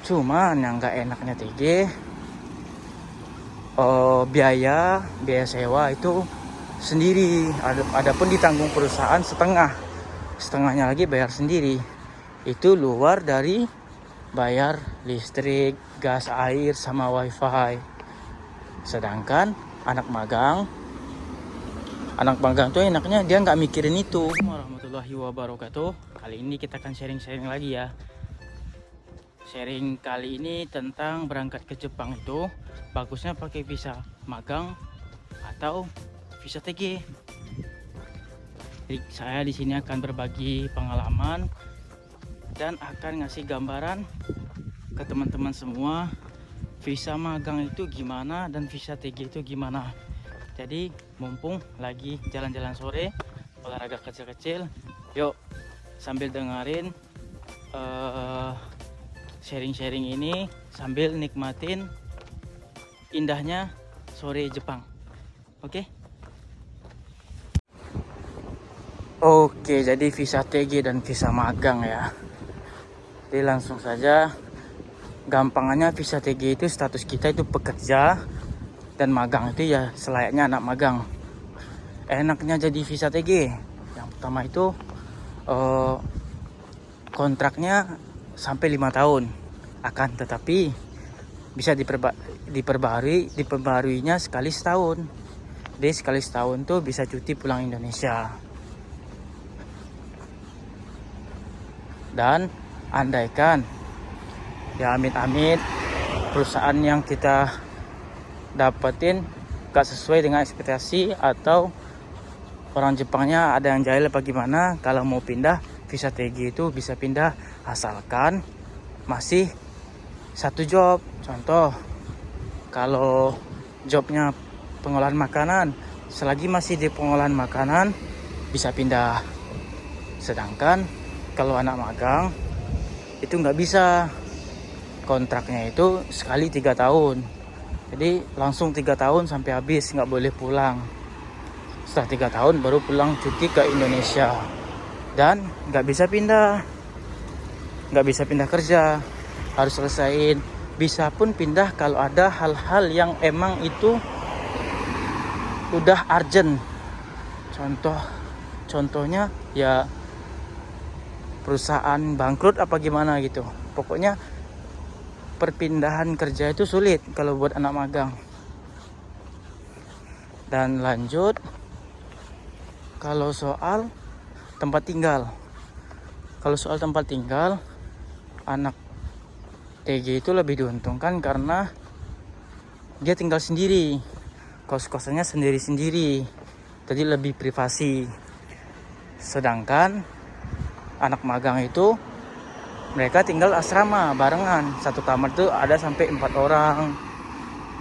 Cuman yang nggak enaknya TG, biaya sewa itu sendiri. Adapun ditanggung perusahaan setengahnya lagi bayar sendiri. Itu luar dari bayar listrik, gas, air, sama wifi. Sedangkan anak magang tuh enaknya dia nggak mikirin itu. Warahmatullahi wabarakatuh. Kali ini kita akan sharing-sharing lagi ya. Sharing kali ini tentang berangkat ke Jepang itu bagusnya pakai visa magang atau visa TG. Jadi saya di sini akan berbagi pengalaman dan akan ngasih gambaran ke teman-teman semua visa magang itu gimana dan visa TG itu gimana. Jadi mumpung lagi jalan-jalan sore, olahraga kecil-kecil, yuk sambil dengerin sharing-sharing ini sambil nikmatin indahnya sore Jepang. Oke? Oke, jadi visa TG dan visa magang ya. Jadi langsung saja, gampangannya visa TG itu status kita itu pekerja, dan magang itu ya selayaknya anak magang. Enaknya jadi visa TG, yang pertama itu kontraknya sampai 5 tahun, akan tetapi bisa diperbaharuinya sekali setahun. Jadi sekali setahun tuh bisa cuti pulang Indonesia. Dan andaikan ya amit-amit perusahaan yang kita dapetin gak sesuai dengan ekspektasi atau orang Jepangnya ada yang jahil apa gimana, kalau mau pindah visa TG itu bisa pindah asalkan masih satu job. Contoh, kalau jobnya pengolahan makanan, selagi masih di pengolahan makanan bisa pindah. Sedangkan kalau anak magang itu nggak bisa, kontraknya itu sekali 3 tahun. Jadi langsung 3 tahun sampai habis, nggak boleh pulang. Setelah 3 tahun baru pulang cuti ke Indonesia. Dan nggak bisa pindah kerja, harus selesaiin. Bisa pun pindah kalau ada hal-hal yang emang itu udah urgent. Contohnya ya perusahaan bangkrut apa gimana gitu. Pokoknya perpindahan kerja itu sulit kalau buat anak magang. Dan lanjut, kalau soal tempat tinggal. Anak TG itu lebih diuntungkan karena dia tinggal sendiri. Kos-kosannya sendiri-sendiri. Jadi lebih privasi. Sedangkan anak magang itu mereka tinggal asrama barengan. Satu kamar tuh ada sampai 4 orang,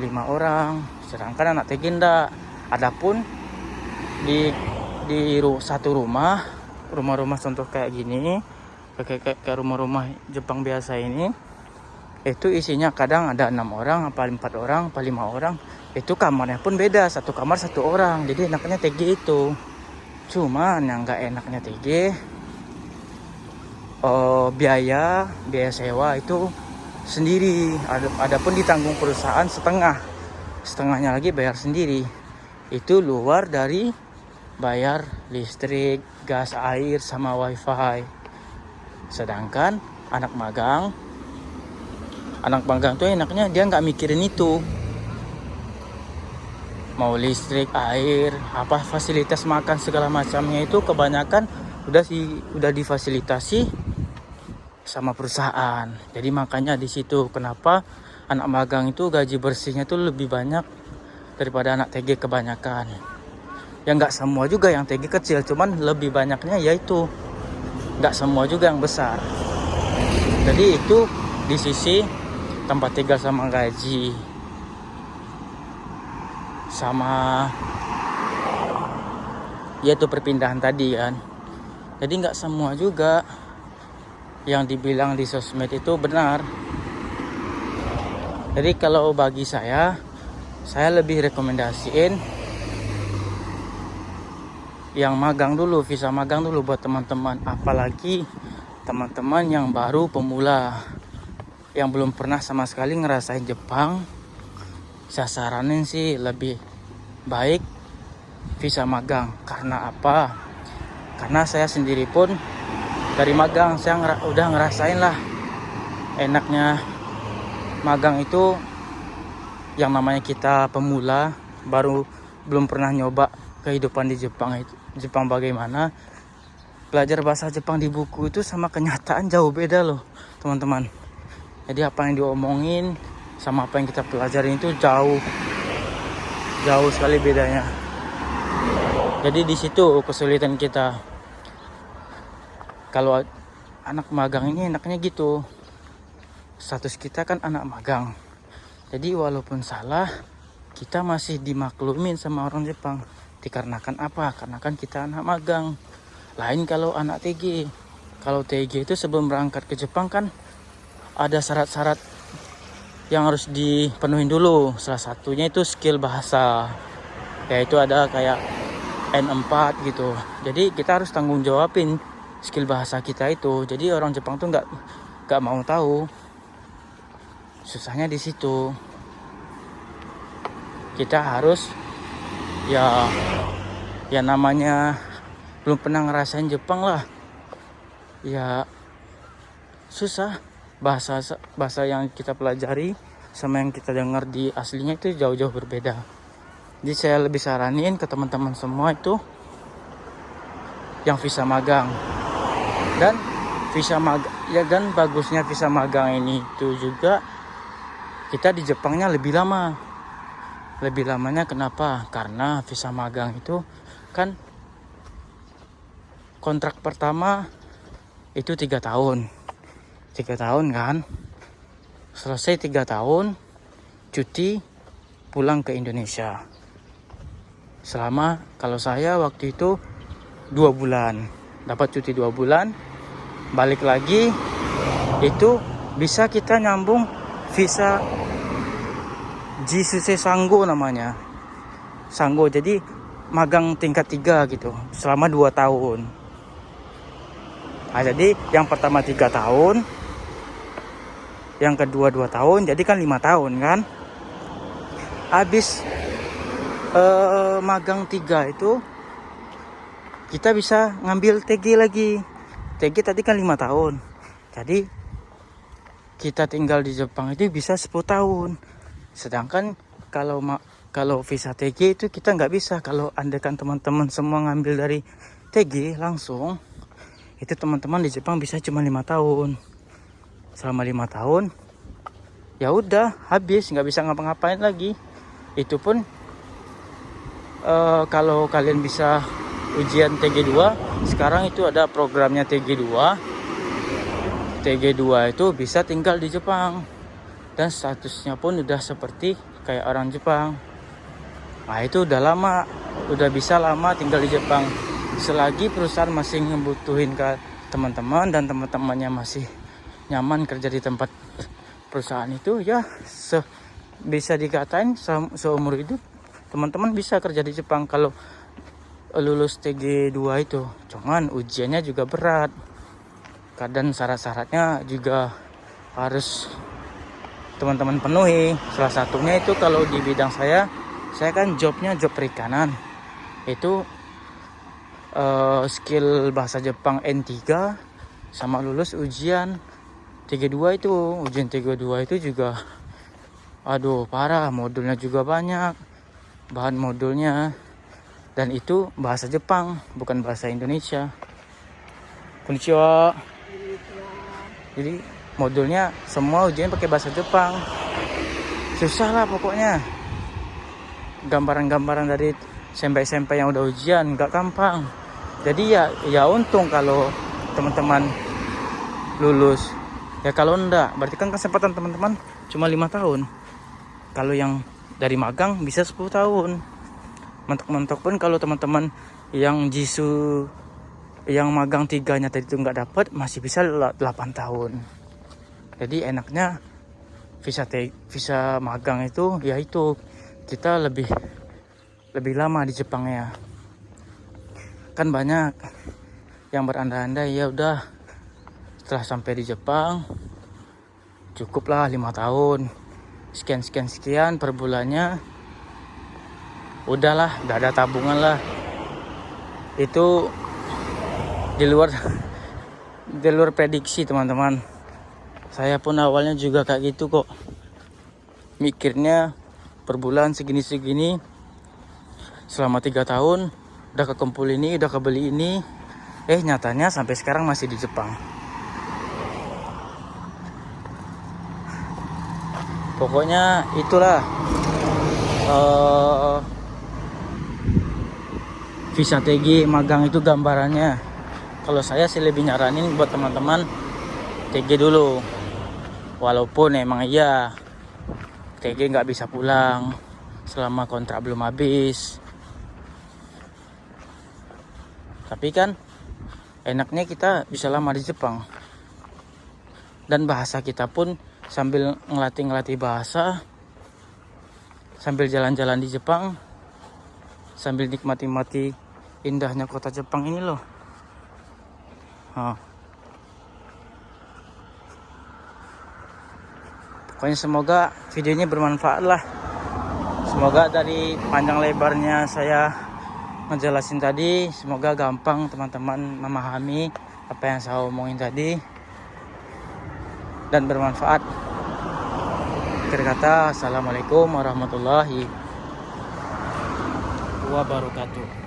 5 orang. Sedangkan anak TG enggak. Adapun di satu rumah-rumah contoh kayak gini, kayak rumah-rumah Jepang biasa ini, itu isinya kadang ada 6 orang, apa 4 orang, apa 5 orang. Itu kamarnya pun beda, satu kamar 1 orang. Jadi enaknya TG itu. Cuman yang nggak enaknya TG, biaya sewa itu sendiri. Adapun ditanggung perusahaan setengahnya lagi bayar sendiri. Itu luar dari bayar listrik, gas, air, sama wifi. Sedangkan anak magang tuh enaknya dia nggak mikirin itu. Mau listrik, air, apa fasilitas makan segala macamnya itu kebanyakan udah difasilitasi sama perusahaan. Jadi makanya di situ kenapa anak magang itu gaji bersihnya tuh lebih banyak daripada anak TG kebanyakan. Ya nggak semua juga yang TG kecil, cuman lebih banyaknya yaitu nggak semua juga yang besar. Jadi itu di sisi tempat tinggal sama gaji, sama yaitu perpindahan tadi kan. Jadi nggak semua juga yang dibilang di sosmed itu benar. Jadi kalau bagi saya lebih rekomendasiin yang magang dulu, visa magang dulu buat teman-teman, apalagi teman-teman yang baru pemula. yang belum pernah sama sekali ngerasain Jepang, saya saranin sih lebih baik visa magang. Karena apa? Karena saya sendiri pun dari magang saya udah ngerasain lah enaknya magang itu. Yang namanya kita pemula baru belum pernah nyoba kehidupan di Jepang bagaimana. Belajar bahasa Jepang di buku itu sama kenyataan jauh beda loh teman-teman. Jadi apa yang diomongin sama apa yang kita pelajarin itu jauh sekali bedanya. Jadi di situ kesulitan kita. Kalau anak magang ini enaknya gitu, status kita kan anak magang. Jadi walaupun salah, kita masih dimaklumin sama orang Jepang. Dikarenakan apa? Karena kan kita anak magang. Lain kalau anak TG. Kalau TG itu sebelum berangkat ke Jepang kan ada syarat-syarat yang harus dipenuhin dulu. Salah satunya itu skill bahasa. Yaitu ada kayak N4 gitu. Jadi kita harus tanggung jawabin skill bahasa kita itu. Jadi orang Jepang tuh nggak mau tahu. Susahnya di situ. Kita harus ya namanya belum pernah ngerasain Jepang lah. Ya susah. Bahasa yang kita pelajari sama yang kita dengar di aslinya itu jauh-jauh berbeda. Jadi saya lebih saranin ke teman-teman semua itu yang visa magang. Dan visa magang ya, dan bagusnya visa magang ini itu juga kita di Jepangnya lebih lama. Lebih lamanya kenapa? Karena visa magang itu kan kontrak pertama itu 3 tahun. 3 tahun kan. Selesai 3 tahun cuti pulang ke Indonesia. Selama kalau saya waktu itu 2 bulan. Dapat cuti 2 bulan. Balik lagi itu bisa kita nyambung visa Jisuse Sanggo namanya. Sanggo, jadi magang tingkat 3 gitu selama 2 tahun. Nah, jadi yang pertama 3 tahun, yang kedua 2 tahun, jadi kan 5 tahun kan. Habis magang 3 itu kita bisa ngambil TG lagi. TG tadi kan 5 tahun. Jadi kita tinggal di Jepang itu bisa 10 tahun. Sedangkan kalau visa TG itu kita nggak bisa. Kalau andaikan teman-teman semua ngambil dari TG langsung, itu teman-teman di Jepang bisa cuma 5 tahun. Selama 5 tahun ya udah habis, nggak bisa ngapa-ngapain lagi. Itu pun kalau kalian bisa ujian TG2, sekarang itu ada programnya TG2. TG2 itu bisa tinggal di Jepang dan statusnya pun udah seperti kayak orang Jepang. Nah itu udah lama, udah bisa lama tinggal di Jepang. Selagi perusahaan masih ngebutuhin ke teman-teman dan teman-temannya masih nyaman kerja di tempat perusahaan itu, ya bisa dikatain seumur hidup teman-teman bisa kerja di Jepang kalau lulus TG2 itu. Cuman ujiannya juga berat. Kadang syarat-syaratnya juga harus teman-teman penuhi. Salah satunya itu kalau di bidang saya kan jobnya job perikanan. Itu skill bahasa Jepang N3 sama lulus ujian TG2 itu. Ujian TG2 itu juga aduh parah, modulnya juga banyak, bahan modulnya, dan itu bahasa Jepang bukan bahasa Indonesia. Konnichiwa. Jadi modulnya semua ujian pakai bahasa Jepang. Susah lah pokoknya. Gambaran-gambaran dari sampai yang udah ujian nggak gampang. Jadi ya untung kalau teman-teman lulus. Ya kalau enggak, berarti kan kesempatan teman-teman cuma 5 tahun. Kalau yang dari magang bisa 10 tahun. Mentok-mentok pun kalau teman-teman yang jisu yang magang 3-nya tadi itu nggak dapat, masih bisa 8 tahun. Jadi enaknya visa magang itu ya itu kita lebih lama di Jepangnya. Kan banyak yang berandai-andai ya udah setelah sampai di Jepang cukuplah 5 tahun, sekian per bulannya. Udahlah, udah ada tabungan lah. Itu di luar prediksi teman-teman. Saya pun awalnya juga kayak gitu kok, mikirnya per bulan segini selama 3 tahun udah kekumpul ini, udah kebeli ini. Nyatanya sampai sekarang masih di Jepang. Pokoknya itulah visa TG magang itu gambarannya. Kalau saya sih lebih nyaranin buat teman-teman TG dulu. Walaupun emang iya TG nggak bisa pulang selama kontrak belum habis. Tapi kan enaknya kita bisa lama di Jepang. Dan bahasa kita pun sambil ngelatih bahasa, sambil jalan-jalan di Jepang, sambil nikmati indahnya kota Jepang ini loh. Pokoknya semoga videonya bermanfaat lah. Semoga dari panjang lebarnya saya ngejelasin tadi, semoga gampang teman-teman memahami apa yang saya omongin tadi dan bermanfaat. Akhir kata, assalamualaikum warahmatullahi wabarakatuh.